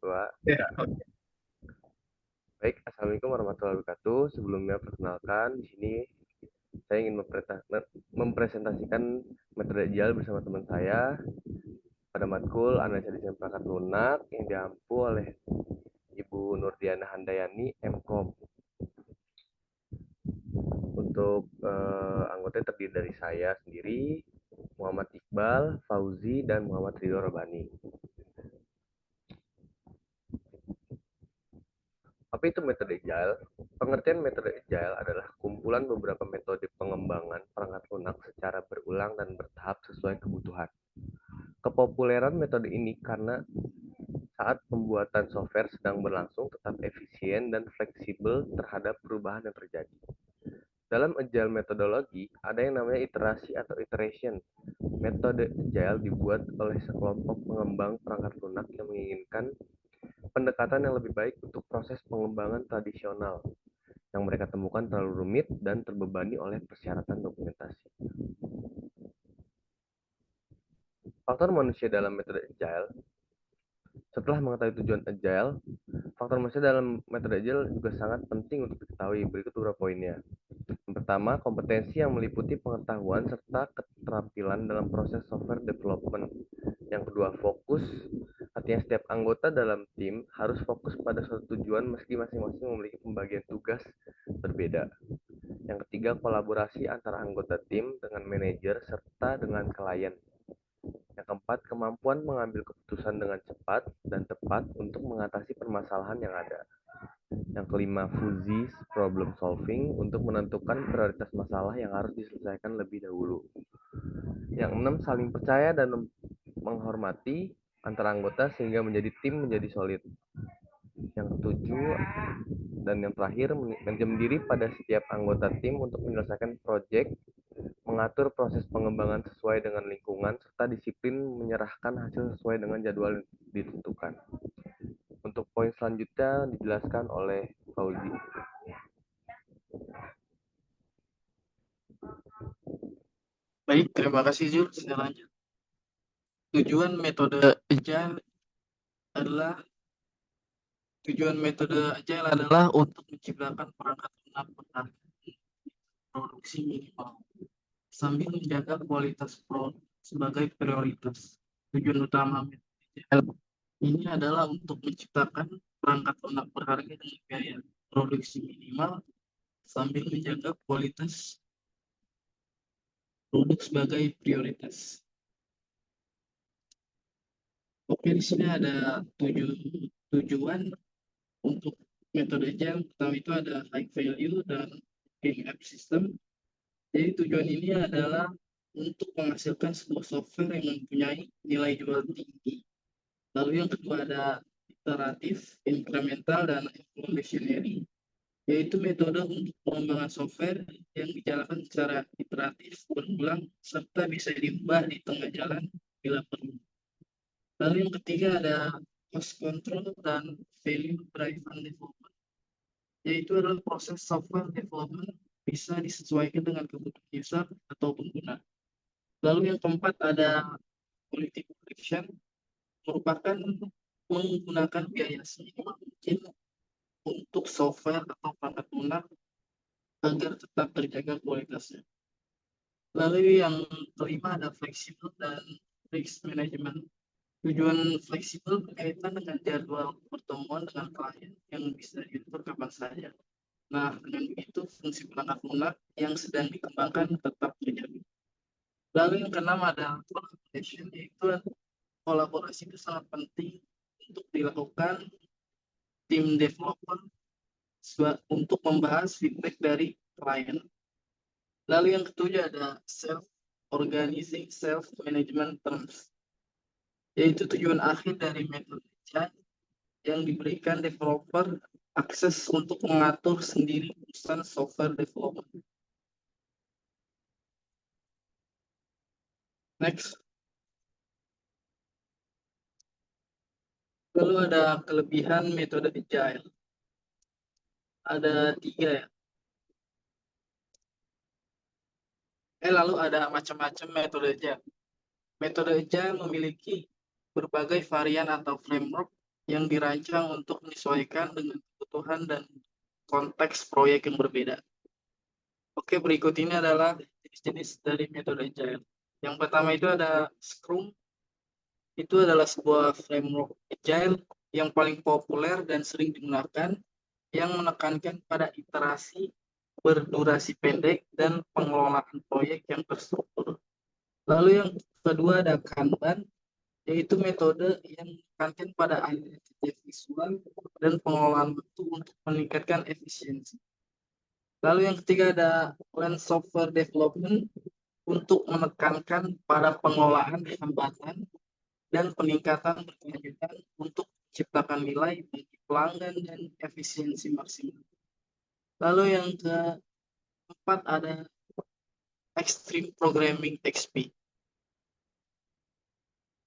Pak. Ya, Baik, Assalamualaikum warahmatullahi wabarakatuh. Sebelumnya perkenalkan, di sini saya ingin mempresentasikan metode agile bersama teman saya pada matkul analisa desain perangkat lunak yang diampu oleh Ibu Nurdiana Handayani, MKOM. Untuk anggota terdiri dari saya sendiri, Muhammad Iqbal, Fauzi, dan Muhammad Ridho Rabani. Apa itu metode agile? Pengertian metode agile adalah kumpulan beberapa metode pengembangan perangkat lunak secara berulang dan bertahap sesuai kebutuhan. Kepopuleran metode ini karena saat pembuatan software sedang berlangsung tetap efisien dan fleksibel terhadap perubahan yang terjadi. Dalam agile metodologi, ada yang namanya iterasi atau iteration. Metode agile dibuat oleh sekelompok pengembang perangkat lunak yang menginginkan pendekatan yang lebih baik untuk proses pengembangan tradisional yang mereka temukan terlalu rumit dan terbebani oleh persyaratan dokumentasi. Faktor manusia dalam metode agile. Setelah mengetahui tujuan agile, faktor manusia dalam metode agile juga sangat penting untuk diketahui. Berikut beberapa poinnya. Yang pertama, kompetensi yang meliputi pengetahuan serta keterampilan dalam proses software development. Yang kedua, fokus. Artinya setiap anggota dalam tim harus fokus pada suatu tujuan meski masing-masing memiliki pembagian tugas berbeda. Yang ketiga, kolaborasi antara anggota tim dengan manajer serta dengan klien. Yang keempat, kemampuan mengambil keputusan dengan cepat dan tepat untuk mengatasi permasalahan yang ada. Yang kelima, fuzzy problem solving untuk menentukan prioritas masalah yang harus diselesaikan lebih dahulu. Yang enam, saling percaya dan menghormati antara anggota sehingga menjadi tim menjadi solid. Yang ketujuh dan yang terakhir, manajemen diri pada setiap anggota tim untuk menyelesaikan proyek, mengatur proses pengembangan sesuai dengan lingkungan, serta disiplin menyerahkan hasil sesuai dengan jadwal ditentukan. Untuk poin selanjutnya dijelaskan oleh Fauzi. baik. Terima kasih, Jul. Saya lanjut. Tujuan metode agile adalah untuk menciptakan perangkat lunak berharga produksi minimal sambil menjaga kualitas produk sebagai prioritas. Tujuan utama metode agile ini adalah untuk menciptakan perangkat lunak berharga dengan biaya produksi minimal sambil menjaga kualitas produk sebagai prioritas. Oke, di sini ada tujuan untuk metode agile. Pertama itu ada high value dan game app system. Jadi tujuan ini adalah untuk menghasilkan sebuah software yang mempunyai nilai jual tinggi. Lalu yang kedua ada iteratif, incremental, dan evolutionary, yaitu metode untuk pengembangan software yang dijalankan secara iteratif, berulang, serta bisa diubah di tengah jalan bila perlu. Lalu yang ketiga ada cost control dan value driven development, yaitu adalah proses software development bisa disesuaikan dengan kebutuhan user atau pengguna. Lalu yang keempat ada political friction, merupakan menggunakan biaya seminimal mungkin untuk software atau perangkat lunak agar tetap terjaga kualitasnya. Lalu yang kelima ada fleksibel dan risk management. Tujuan fleksibel berkaitan dengan jadwal pertemuan dengan klien yang bisa diatur kapan saja. Nah, dengan begitu fungsi perangkat lunak yang sedang dikembangkan tetap terjaga. Lalu yang keenam ada collaboration, yaitu kolaborasi itu sangat penting untuk dilakukan tim developer untuk membahas feedback dari klien. Lalu yang ketujuh ada self-organizing self-management terms, yaitu tujuan akhir dari metode agile yang diberikan developer akses untuk mengatur sendiri urusan software development. Next. Lalu ada kelebihan metode agile. Ada 3 ya. Lalu ada macam-macam metode agile. Metode agile memiliki berbagai varian atau framework yang dirancang untuk menyesuaikan dengan kebutuhan dan konteks proyek yang berbeda. Oke, berikut ini adalah jenis-jenis dari metode Agile. Yang pertama itu ada Scrum. Itu adalah sebuah framework Agile yang paling populer dan sering digunakan, yang menekankan pada iterasi berdurasi pendek dan pengelolaan proyek yang terstruktur. Lalu yang kedua ada Kanban, yaitu metode yang menekankan pada aliran kerja visual dan pengelolaan waktu untuk meningkatkan efisiensi. Lalu yang ketiga ada Plan Software Development, untuk menekankan pada pengelolaan hambatan dan peningkatan berkelanjutan untuk menciptakan nilai bagi pelanggan dan efisiensi maksimal. Lalu yang keempat ada Extreme Programming XP.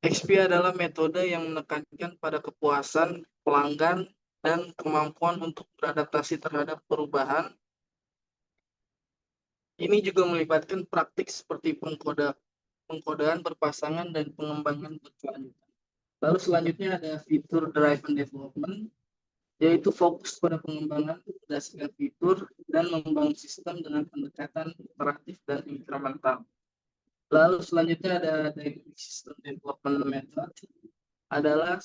XP adalah metode yang menekankan pada kepuasan pelanggan dan kemampuan untuk beradaptasi terhadap perubahan. Ini juga melibatkan praktik seperti pengkodean berpasangan dan pengembangan berkelanjutan. Lalu selanjutnya ada Feature Driven Development, yaitu fokus pada pengembangan berdasarkan fitur dan membangun sistem dengan pendekatan iteratif dan inkremental. Lalu selanjutnya ada Dynamic System Development Method, adalah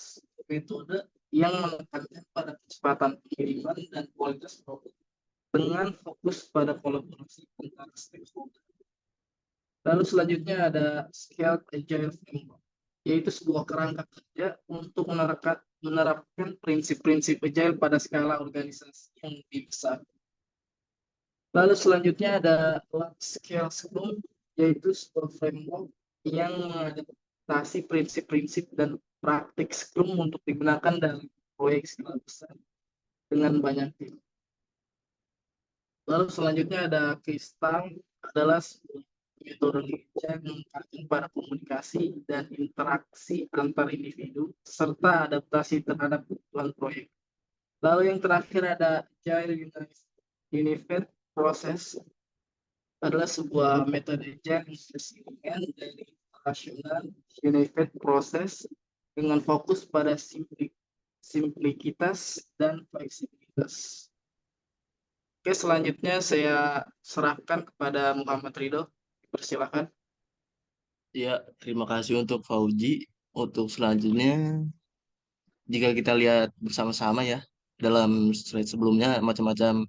metode yang menekankan pada kecepatan pengiriman dan kualitas produk dengan fokus pada kolaborasi antara stakeholder. Lalu selanjutnya ada Scaled Agile Framework, yaitu sebuah kerangka kerja untuk menerapkan prinsip-prinsip agile pada skala organisasi yang lebih besar. Lalu selanjutnya ada Large Scale Scrum, yaitu sebuah framework yang mengadaptasi prinsip-prinsip dan praktik Scrum untuk digunakan dalam proyek skala besar dengan banyak tim. Lalu selanjutnya ada K-Style, adalah metode yang menekankan pada komunikasi dan interaksi antar individu serta adaptasi terhadap kebutuhan proyek. Lalu yang terakhir ada Agile Unified Process, adalah sebuah metode yang bersinergikan dari rasional Unified Process dengan fokus pada simplikitas dan fleksibilitas. Oke, selanjutnya saya serahkan kepada Muhammad Ridho. Persilakan. Ya, terima kasih untuk Fauji. Untuk selanjutnya, jika kita lihat bersama-sama ya, dalam slide sebelumnya macam-macam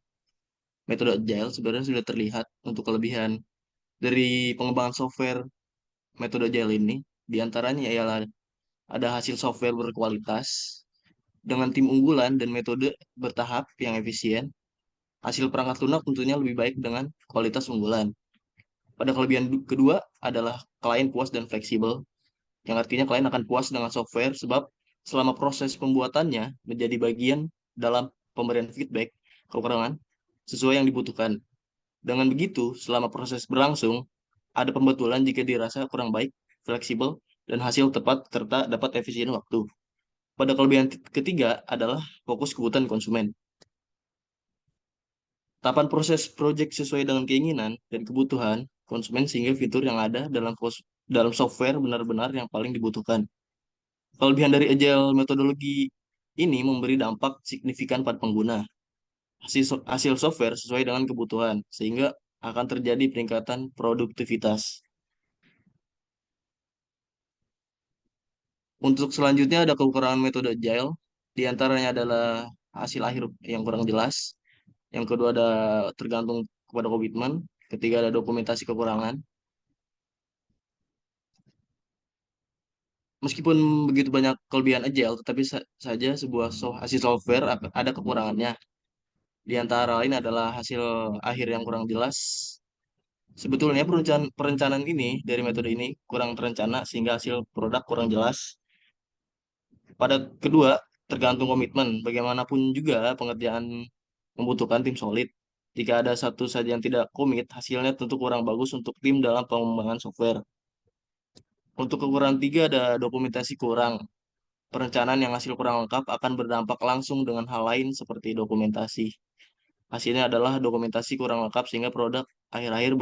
metode agile sebenarnya sudah terlihat untuk kelebihan dari pengembangan software metode agile ini. Di antaranya ialah ada hasil software berkualitas dengan tim unggulan dan metode bertahap yang efisien. Hasil perangkat lunak tentunya lebih baik dengan kualitas unggulan. Pada kelebihan kedua adalah klien puas dan fleksibel, yang artinya klien akan puas dengan software sebab selama proses pembuatannya menjadi bagian dalam pemberian feedback kekurangan sesuai yang dibutuhkan. Dengan begitu, selama proses berlangsung, ada pembetulan jika dirasa kurang baik, fleksibel, dan hasil tepat serta dapat efisien waktu. Pada kelebihan ketiga adalah fokus kebutuhan konsumen. Tahapan proses proyek sesuai dengan keinginan dan kebutuhan konsumen sehingga fitur yang ada dalam software benar-benar yang paling dibutuhkan. Kelebihan dari agile metodologi ini memberi dampak signifikan pada pengguna. Hasil software sesuai dengan kebutuhan, sehingga akan terjadi peningkatan produktivitas. Untuk selanjutnya ada kekurangan metode agile, di antaranya adalah hasil akhir yang kurang jelas. Yang kedua ada tergantung kepada komitmen. Ketiga ada dokumentasi kekurangan. Meskipun begitu banyak kelebihan agile, tetapi saja sebuah hasil software ada kekurangannya. Di antara lain adalah hasil akhir yang kurang jelas. Sebetulnya perencanaan ini dari metode ini kurang terencana sehingga hasil produk kurang jelas. Pada kedua, tergantung komitmen. Bagaimanapun juga pengerjaan membutuhkan tim solid. Jika ada satu saja yang tidak komit, hasilnya tentu kurang bagus untuk tim dalam pengembangan software. Untuk kekurangan tiga ada dokumentasi kurang. Perencanaan yang hasil kurang lengkap akan berdampak langsung dengan hal lain seperti dokumentasi. Hasilnya adalah dokumentasi kurang lengkap sehingga produk akhir-akhir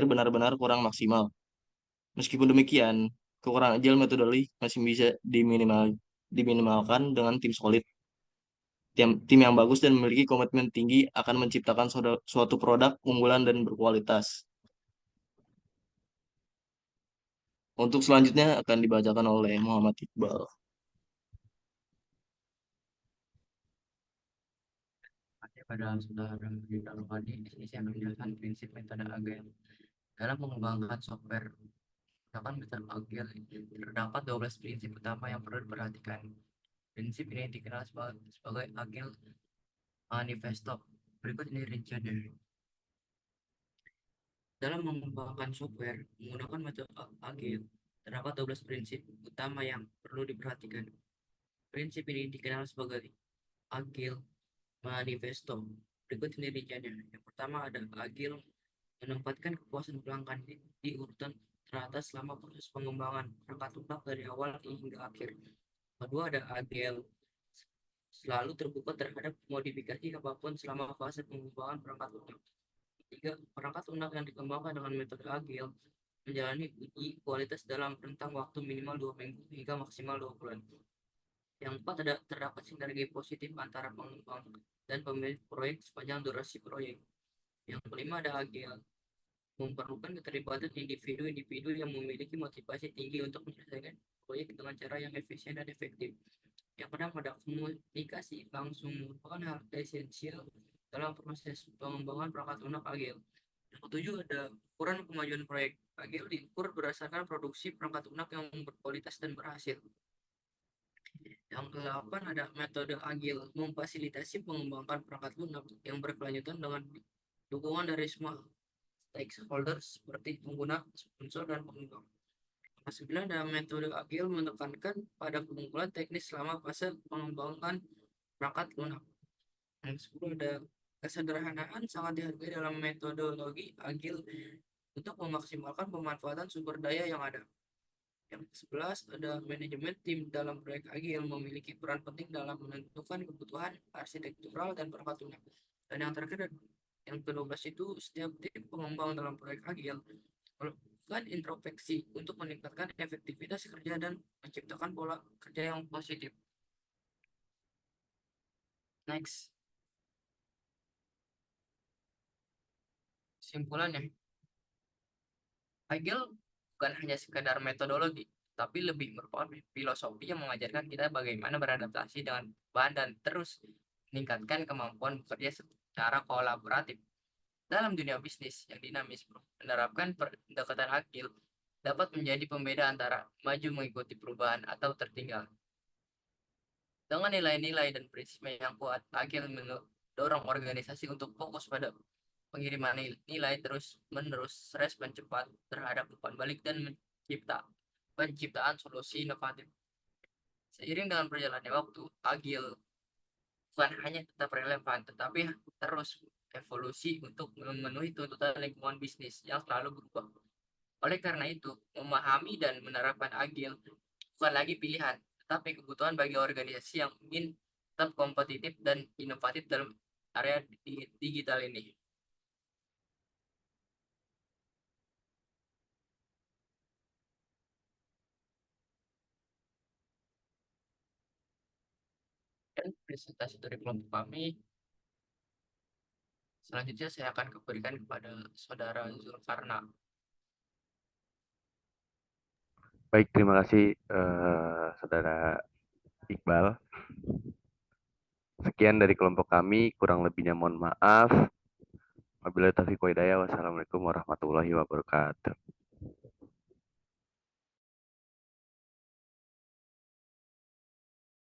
benar-benar kurang maksimal. Meskipun demikian, kekurangan agile metodologi masih bisa diminimal. diminimalkan dengan tim solid. Tim yang bagus dan memiliki komitmen tinggi akan menciptakan suatu produk unggulan dan berkualitas. Untuk selanjutnya akan dibacakan oleh Muhammad Iqbal. Pada saudara Ridwan Fadli, di sini saya menjelaskan prinsip metode agile. Dalam mengembangkan software menggunakan metode agile, terdapat 12 prinsip utama yang perlu diperhatikan. Prinsip ini dikenal sebagai Agile Manifesto. Berikut ini rinciannya. Dalam mengembangkan software menggunakan metode agile, terdapat 12 prinsip utama yang perlu diperhatikan. Prinsip ini dikenal sebagai Agile Manifesto. Berikut ini rinciannya. Yang pertama ada Agile menempatkan kepuasan pelanggan di urutan teratas selama proses pengembangan perangkat lunak dari awal hingga akhir. Kedua ada Agile selalu terbuka terhadap modifikasi apapun selama fase pengembangan perangkat lunak. Ketiga, perangkat lunak yang dikembangkan dengan metode agile menjalani uji kualitas dalam rentang waktu minimal 2 minggu hingga maksimal 2 bulan. Yang keempat, terdapat sinergi positif antara pengembang dan pemilik proyek sepanjang durasi proyek. Yang kelima ada agile memerlukan keterlibatan individu-individu yang memiliki motivasi tinggi untuk menyelesaikan proyek dengan cara yang efisien dan efektif. Yang kedua ada komunikasi langsung merupakan hal esensial dalam proses pengembangan perangkat lunak agile. Yang ketujuh ada ukuran kemajuan proyek. Agile diukur berdasarkan produksi perangkat lunak yang berkualitas dan berhasil. Yang kedelapan ada metode agile memfasilitasi pengembangan perangkat lunak yang berkelanjutan dengan dukungan dari semua stakeholders seperti pengguna, sponsor, dan pengembang. Yang sembilan ada metode agile menekankan pada keunggulan teknis selama fase pengembangan perangkat lunak. Yang 10 ada kesederhanaan sangat dihargai dalam metodologi agile untuk memaksimalkan pemanfaatan sumber daya yang ada. Yang 11 ada manajemen tim dalam proyek agile memiliki peran penting dalam menentukan kebutuhan arsitektural dan perangkat lunak. Dan yang terakhir yang ke-12 itu setiap tim pengembang dalam proyek agile melakukan introspeksi untuk meningkatkan efektivitas kerja dan menciptakan pola kerja yang positif. Next. Kesimpulannya, agile bukan hanya sekedar metodologi, tapi lebih merupakan filosofi yang mengajarkan kita bagaimana beradaptasi dengan perubahan dan terus meningkatkan kemampuan bekerja secara kolaboratif. Dalam dunia bisnis yang dinamis, menerapkan pendekatan agile dapat menjadi pembeda antara maju mengikuti perubahan atau tertinggal. Dengan nilai-nilai dan prinsip yang kuat, agile mendorong organisasi untuk fokus pada pengiriman nilai terus-menerus, respon cepat terhadap umpan balik, dan penciptaan solusi inovatif. Seiring dengan berjalannya waktu, agile bukan hanya tetap relevan, tetapi terus evolusi untuk memenuhi tuntutan lingkungan bisnis yang selalu berubah. Oleh karena itu, memahami dan menerapkan agile bukan lagi pilihan, tetapi kebutuhan bagi organisasi yang ingin tetap kompetitif dan inovatif dalam area digital ini. Dan presentasi dari kelompok kami selanjutnya saya akan berikan kepada saudara Zulkarna. Baik, terima kasih saudara Iqbal. Sekian dari kelompok kami, kurang lebihnya mohon maaf. Wabillahi taufiq wa hidayah. Wassalamualaikum warahmatullahi wabarakatuh.